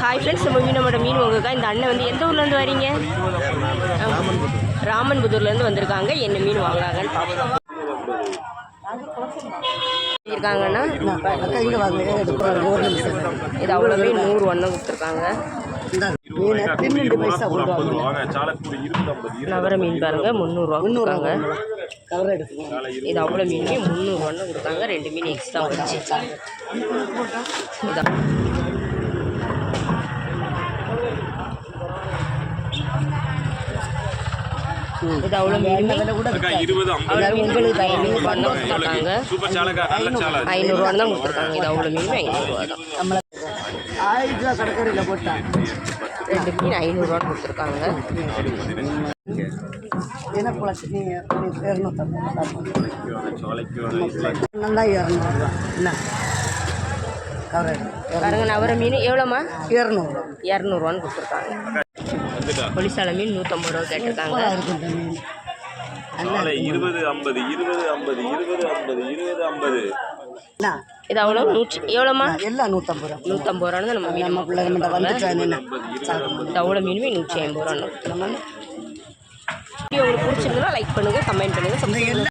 Hi friends, நம்ம மீனோட மீன் வாங்கக்கா. இந்த அண்ணன் வந்து எந்த ஊர்லேருந்து வரீங்க? ராமன்புதூர்லேருந்து வந்திருக்காங்க. என்ன மீன் வாங்குறாங்கன்னு பார்க்கலாம். இருக்காங்கன்னா இது அவ்வளோவே 100 வண்ணம் கொடுத்துருக்காங்க. நவர மீன் பாருங்க 300 கொடுக்குறாங்க. இது அவ்வளோ மீனுமே 300 வண்ணம் கொடுத்தாங்க. 2 மீன் எக்ஸ்ட்ரா வச்சு இதான் இது அவ்வளோ மீன் உங்களுக்கு 500 வண்ணம் கொடுத்துருக்காங்க. 500 வண்ணம் கொடுத்துருக்காங்க. இது அவ்வளோ மீனுமே 500 தான். 2 மீன் 500 கொடுத்துருக்காங்க. பாருங்க, நவர மீன் எவ்வளோம்மா? 200 கொடுத்துருக்காங்க. பொலிசால மீன் 150 ரூபா கேட்டிருக்காங்க. இது அவ்வளோ எவ்வளோம்மா? எல்லாம் 150 ரூபா நம்ம மீன். இது அவ்வளோ மீனுமே 150 ரூபா. உங்களுக்கு பிடிச்சிருந்தா லைக் பண்ணுங்கள், கமெண்ட் பண்ணுங்கள்.